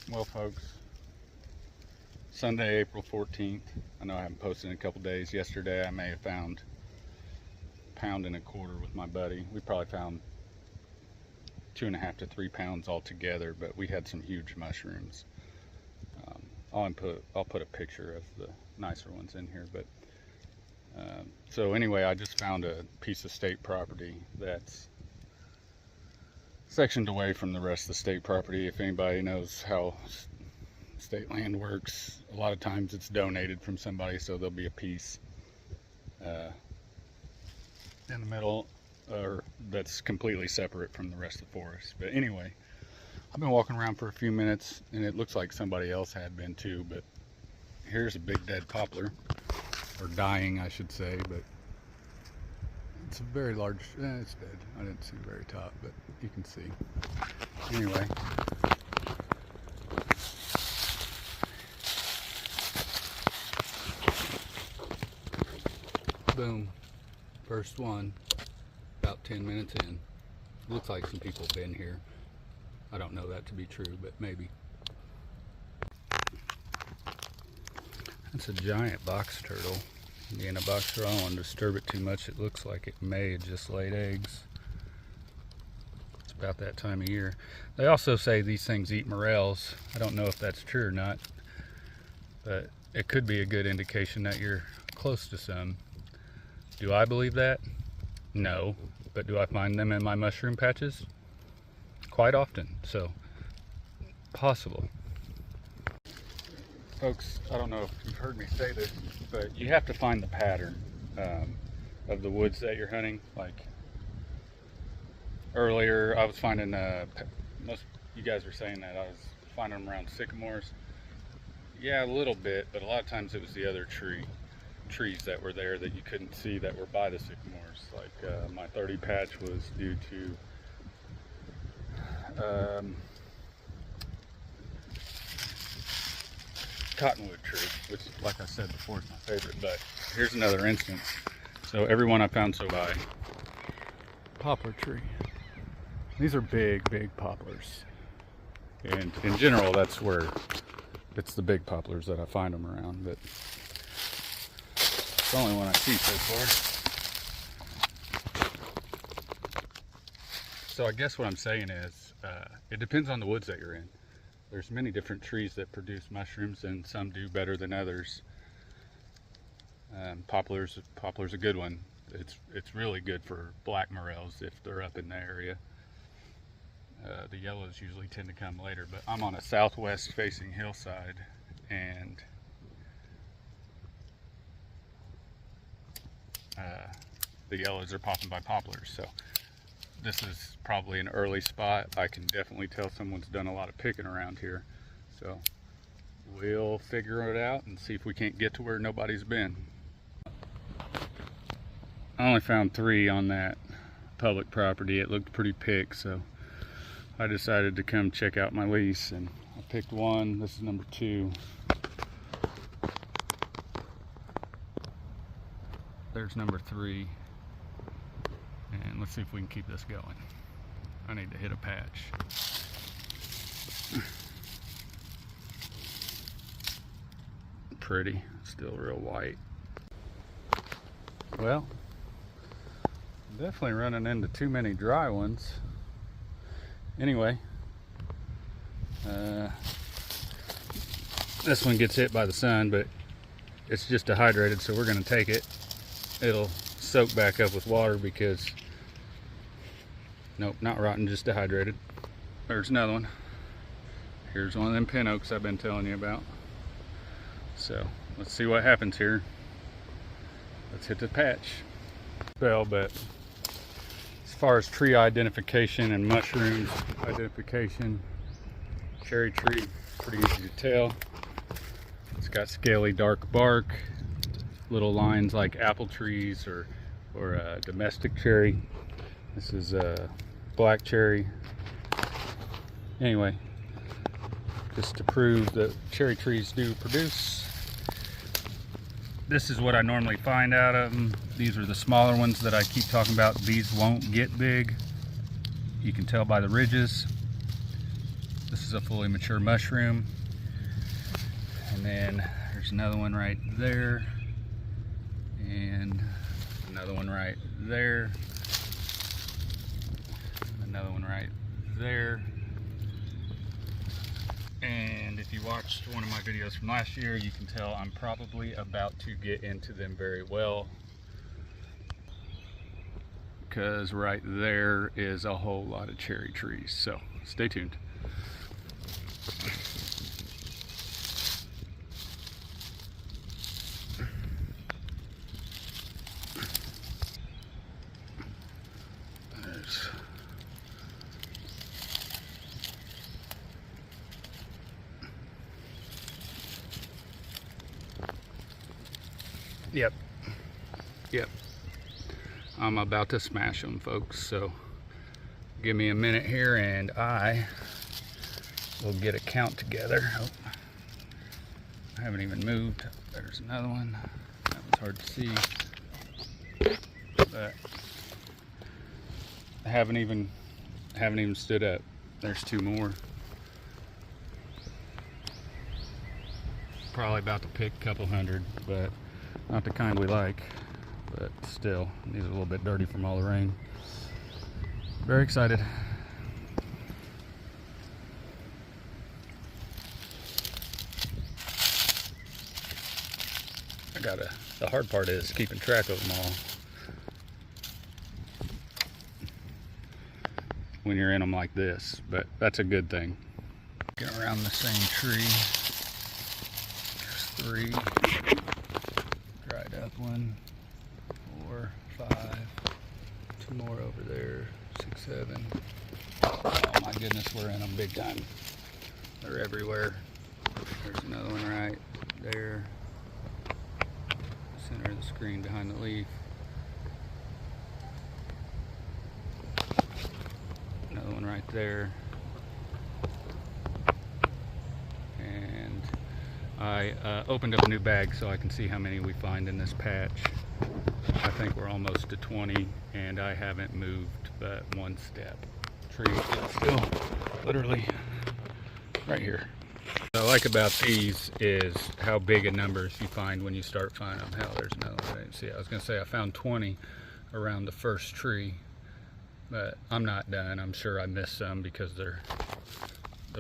Well, folks, Sunday, April 14th. I know I haven't posted in a couple days. Yesterday, I may have found £1.25 with my buddy. We probably found 2.5 to 3 pounds altogether, but we had some huge mushrooms. I'll put a picture of the nicer ones in here. But so anyway, I just found a piece of state property that's sectioned away from the rest of the state property. If anybody knows how state land works, a lot of times it's donated from somebody, so there'll be a piece in the middle or that's completely separate from the rest of the forest. But anyway, I've been walking around for a few minutes and it looks like somebody else had been too, but here's a big dead poplar, or dying I should say, but it's a very large, it's dead. I didn't see the very top, but you can see. Anyway, boom, first one, about 10 minutes in. Looks like some people have been here. I don't know that to be true, but maybe. That's a giant box turtle. Being a box turtle, I don't want to disturb it too much. It looks like it may have just laid eggs. It's about that time of year. They also say these things eat morels. I don't know if that's true or not, but it could be a good indication that you're close to some. Do I believe that? No. But do I find them in my mushroom patches? Quite often. So, possible. Folks, I don't know if you've heard me say this, but you have to find the pattern of the woods that you're hunting. Like earlier, I was finding, most you guys were saying that I was finding them around sycamores. Yeah, a little bit, but a lot of times it was the other trees that were there that you couldn't see that were by the sycamores. Like my 30 patch was due to cottonwood tree, which, like I said before, is my favorite. But here's another instance. So every one I found so by poplar tree. These are big poplars, and in general, that's where it's the big poplars that I find them around. But it's the only one I see so far. So I guess what I'm saying is, it depends on the woods that you're in. There's many different trees that produce mushrooms, and some do better than others. Poplar's a good one. It's really good for black morels if they're up in the area. The yellows usually tend to come later, but I'm on a southwest facing hillside, and the yellows are popping by poplars. So this is probably an early spot. I can definitely tell someone's done a lot of picking around here. So we'll figure it out and see if we can't get to where nobody's been. I only found 3 on that public property. It looked pretty picked, so I decided to come check out my lease, and I picked one. This is number 2. There's number 3. And let's see if we can keep this going. I need to hit a patch. Pretty, still real white. Well, definitely running into too many dry ones. Anyway, this one gets hit by the sun, but it's just dehydrated, so we're going to take it. It'll soak back up with water because, nope, not rotten, just dehydrated. There's another one. Here's one of them pin oaks I've been telling you about. So let's see what happens here. Let's hit the patch. Well, but as far as tree identification and mushrooms identification, cherry tree, pretty easy to tell. It's got scaly dark bark, little lines like apple trees or a domestic cherry. This is a black cherry. Anyway, just to prove that cherry trees do produce. This is what I normally find out of them. These are the smaller ones that I keep talking about. These won't get big. You can tell by the ridges. This is is a fully mature mushroom. And then there's another one right there. And another one right there. Another one right there. And if you watched one of my videos from last year, you can tell I'm probably about to get into them very well, because right there is a whole lot of cherry trees. So stay tuned. Yep. I'm about to smash them, folks. So give me a minute here and I will get a count together. Oh, I haven't even moved. There's another one. That one's hard to see. But I haven't even stood up. There's two more. Probably about to pick a couple hundred, but not the kind we like. But still, these are a little bit dirty from all the rain. Very excited. The hard part is keeping track of them all when you're in them like this, but that's a good thing. Get around the same tree. There's 3. Dried up one. 4, 5, 2 more over there, 6, 7. Oh my goodness, we're in them big time. They're everywhere. There's another one right there. Center of the screen behind the leaf. Another one right there. And I opened up a new bag so I can see how many we find in this patch. I think we're almost to 20, and I haven't moved but one step. Tree is still literally right here. What I like about these is how big a numbers you find when you start finding them. Hell, there's another one I didn't see. I was going to say I found 20 around the first tree, but I'm not done. I'm sure I missed some because they're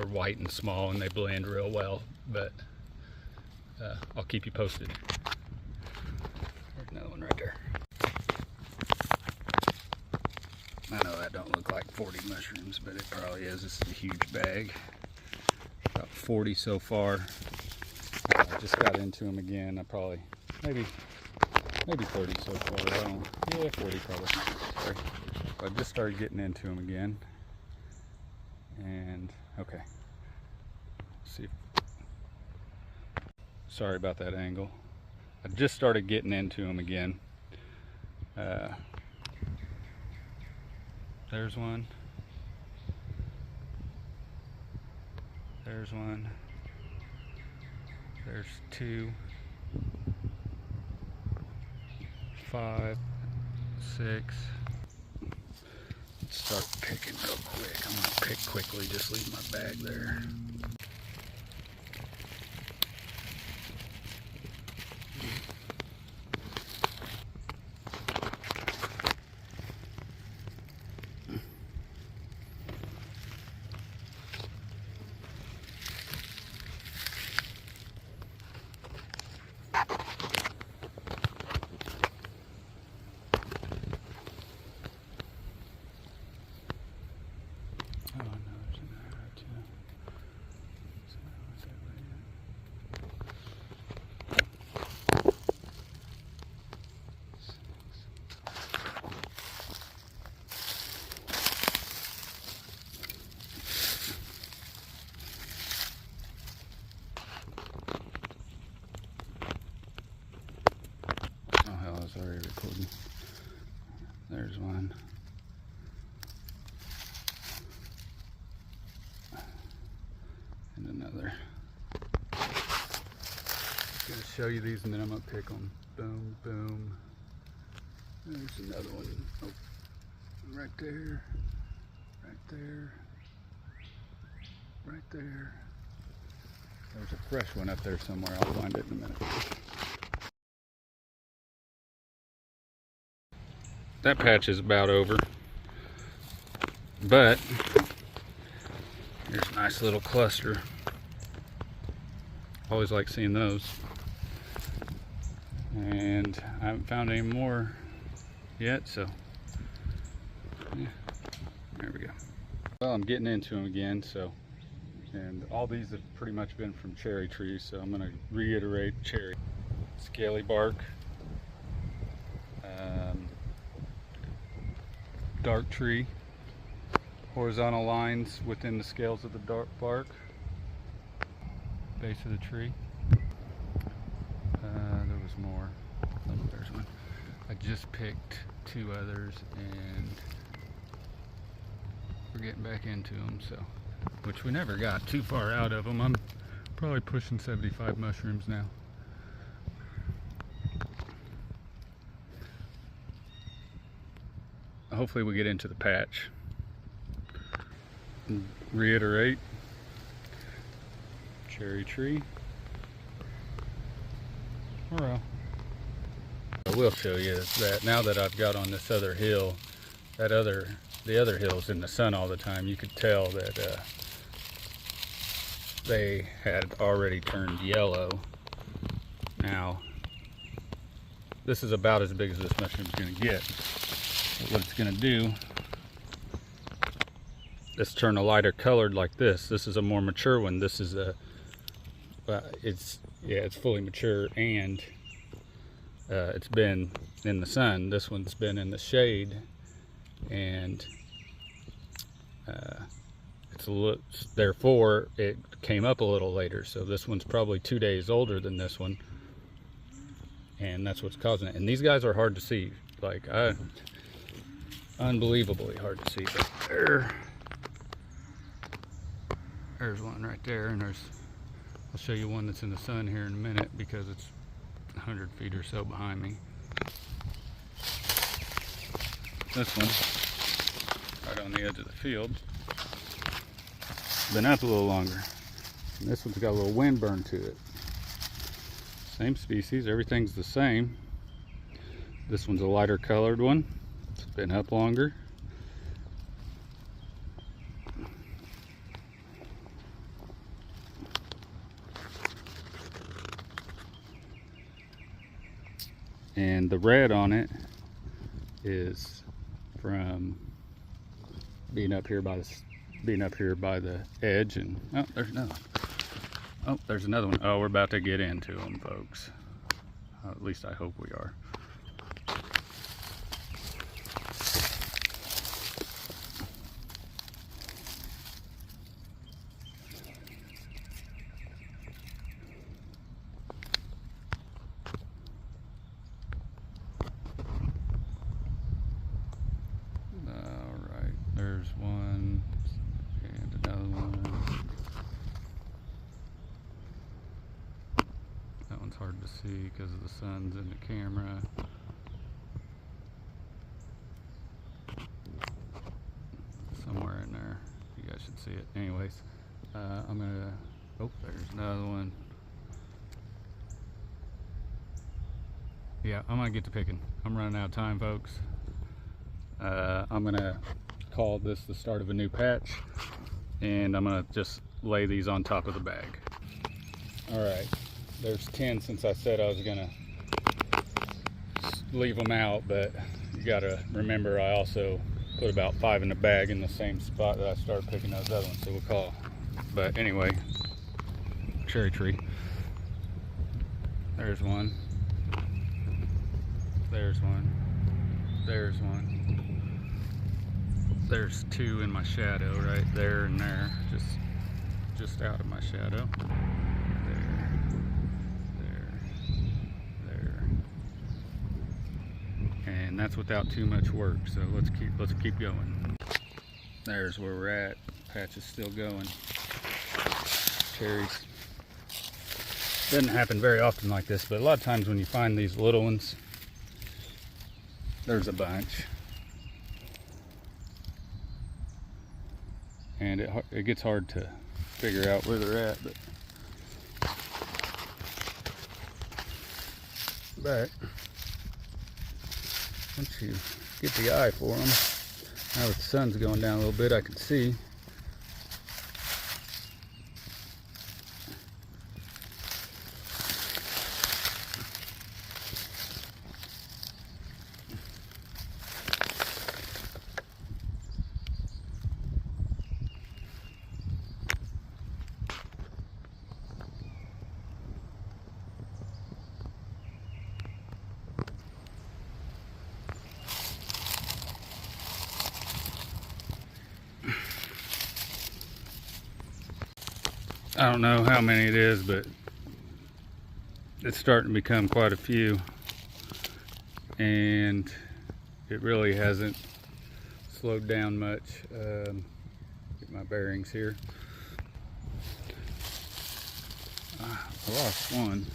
white and small and they blend real well, but I'll keep you posted. There's another one right there. I know that don't look like 40 mushrooms, but it probably is. This is a huge bag. About 40 so far. I just got into them again. I probably, maybe 30 so far. I don't know. Yeah, 40 probably. Sorry. I just started getting into them again. And, okay. Let's see. Sorry about that angle. I just started getting into them again. There's one. There's one. There's 2. 5, 6. Let's start picking real quick. I'm gonna pick quickly, just leave my bag there. Already recording. There's one. And another. I'm gonna show you these and then I'm gonna pick them. Boom, boom. There's another one. Oh, right there. Right there. right there. There's a fresh one up there somewhere. I'll find it in a minute. That patch is about over, but here's a nice little cluster. Always like seeing those. And I haven't found any more yet, so yeah, there we go. Well, I'm getting into them again, so, and all these have pretty much been from cherry trees, so I'm going to reiterate cherry. Scaly bark, dark tree, horizontal lines within the scales of the dark bark, base of the tree. There was more. Oh, there's one. I just picked 2 others, and we're getting back into them, so, which we never got too far out of them. I'm probably pushing 75 mushrooms now. Hopefully we get into the patch. Reiterate, cherry tree, morel. I will show you that now that I've got on this other hill, the other hill's in the sun all the time, you could tell that they had already turned yellow. Now, this is about as big as this mushroom's going to get. But what it's going to do is turn a lighter colored like this. This is a more mature one. This is a, it's fully mature, and it's been in the sun. This one's been in the shade, and therefore it came up a little later. So this one's probably 2 days older than this one, and that's what's causing it. And these guys are hard to see, like unbelievably hard to see. But there's one right there, and I'll show you one that's in the sun here in a minute because it's 100 feet or so behind me. This one, right on the edge of the field, been up a little longer. And this one's got a little wind burn to it. Same species, everything's the same. This one's a lighter colored one. It's been up longer. And the red on it is from being up here by the edge. And oh, there's another one. Oh, there's another one. Oh, we're about to get into them, folks. At least I hope we are. There's one, and another one. That one's hard to see because of the sun's in the camera. Somewhere in there, you guys should see it. Anyways, I'm gonna, oh, there's another one. Yeah, I'm gonna get to picking. I'm running out of time, folks. I'm gonna call this the start of a new patch, and I'm gonna just lay these on top of the bag. All right, there's 10 since I said I was gonna leave them out, but you gotta remember I also put about 5 in the bag in the same spot that I started picking those other ones, so we'll call. But anyway, cherry tree. There's one. There's one. There's one. There's 2 in my shadow right there and there, just out of my shadow. There. And that's without too much work, so let's keep going. There's where we're at. Patch is still going. Cherries. Doesn't happen very often like this, but a lot of times when you find these little ones, there's a bunch. And it gets hard to figure out where they're at, but once you get the eye for them, now that the sun's going down a little bit, I can see. I don't know how many it is, but it's starting to become quite a few, and it really hasn't slowed down much. Get my bearings here. I lost one.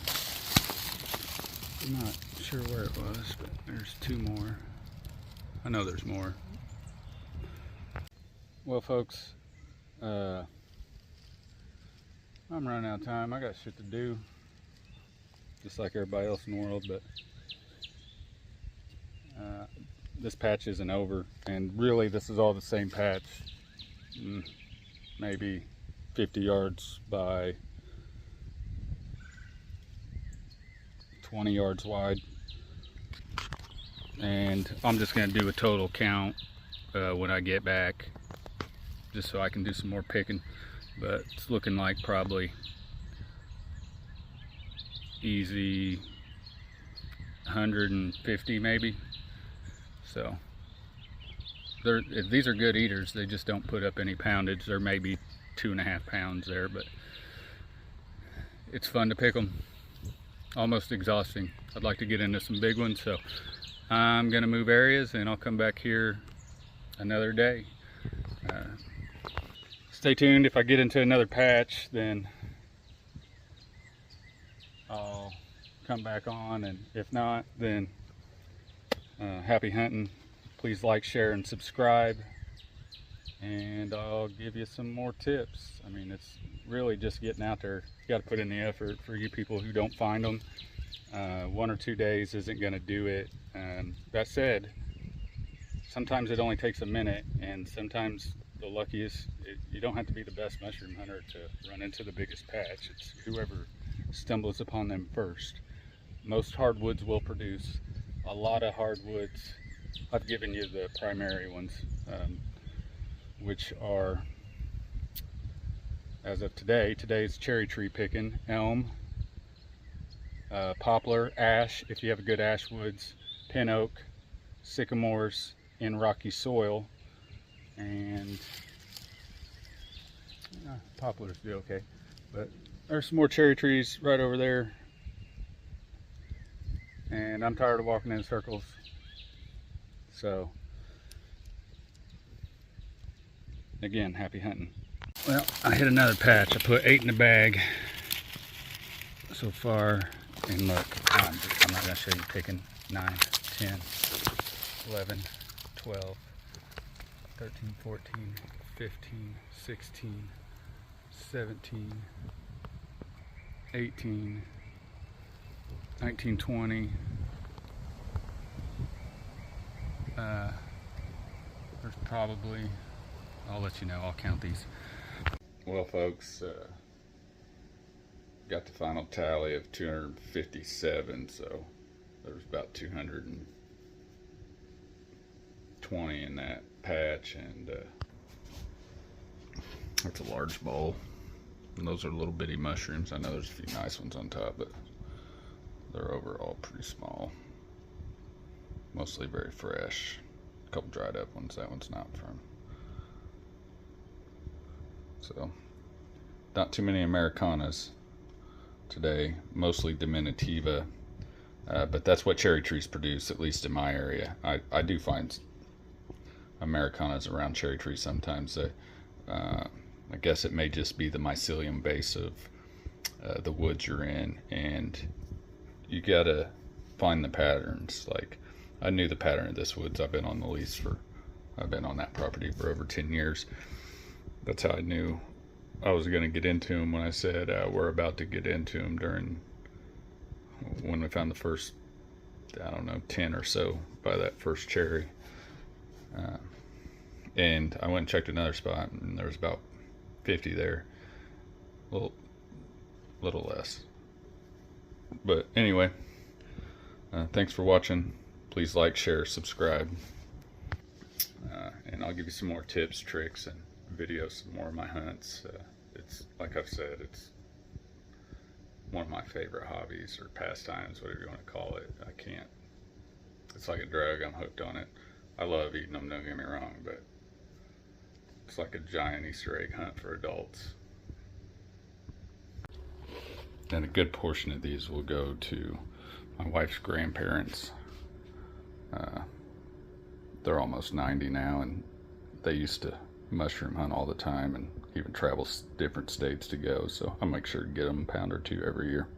I'm not sure where it was, but there's two more. I know there's more. Well, folks, I'm running out of time. I got shit to do, just like everybody else in the world, but this patch isn't over, and really this is all the same patch, maybe 50 yards by 20 yards wide, and I'm just going to do a total count when I get back, just so I can do some more picking. But it's looking like probably easy 150 maybe. So these are good eaters. They just don't put up any poundage. There may be 2.5 pounds there, but it's fun to pick them. Almost exhausting. I'd like to get into some big ones, so I'm gonna move areas and I'll come back here another day. Stay tuned. If I get into another patch, then I'll come back on, and if not, then happy hunting. Please like, share, and subscribe, and I'll give you some more tips. I mean, it's really just getting out there. You got to put in the effort. For you people who don't find them, 1 or 2 days isn't going to do it. That said, sometimes it only takes a minute, and sometimes the luckiest, you don't have to be the best mushroom hunter to run into the biggest patch. It's whoever stumbles upon them first. Most hardwoods will produce. A lot of hardwoods, I've given you the primary ones, which are, as of today's cherry tree picking: elm, poplar, ash, if you have a good ash woods, pin oak, sycamores in rocky soil, and poplars do okay, but there's some more cherry trees right over there, and I'm tired of walking in circles, so again, happy hunting. Well, I hit another patch. I put 8 in the bag so far, and look, I'm not going to show you picking. 9, 10, 11, 12, 13, 14, 15, 16, 17, 18, 19, 20. There's probably, I'll let you know, I'll count these. Well, folks, got the final tally of 257, so there's about 220 in that patch, and that's a large bowl. And those are little bitty mushrooms. I know there's a few nice ones on top, but they're overall pretty small. Mostly very fresh. A couple dried up ones. That one's not from. So, not too many Americanas today. Mostly diminutiva. But that's what cherry trees produce, at least in my area. I do find Americanas around cherry trees sometimes. I guess it may just be the mycelium base of the woods you're in, and you gotta find the patterns. Like, I knew the pattern of this woods. I've been on that property for over 10 years. That's how I knew I was going to get into them when I said we're about to get into them during when we found the first, I don't know, 10 or so by that first cherry. And I went and checked another spot, and there was about 50 there. A little less. But anyway, thanks for watching. Please like, share, subscribe. And I'll give you some more tips, tricks, and videos, some more of my hunts. It's, like I've said, it's one of my favorite hobbies or pastimes, whatever you want to call it. I can't, it's like a drug. I'm hooked on it. I love eating them, don't get me wrong, but it's like a giant Easter egg hunt for adults. And a good portion of these will go to my wife's grandparents. They're almost 90 now, and they used to mushroom hunt all the time and even travel different states to go, so I'll make sure to get them a pound or two every year.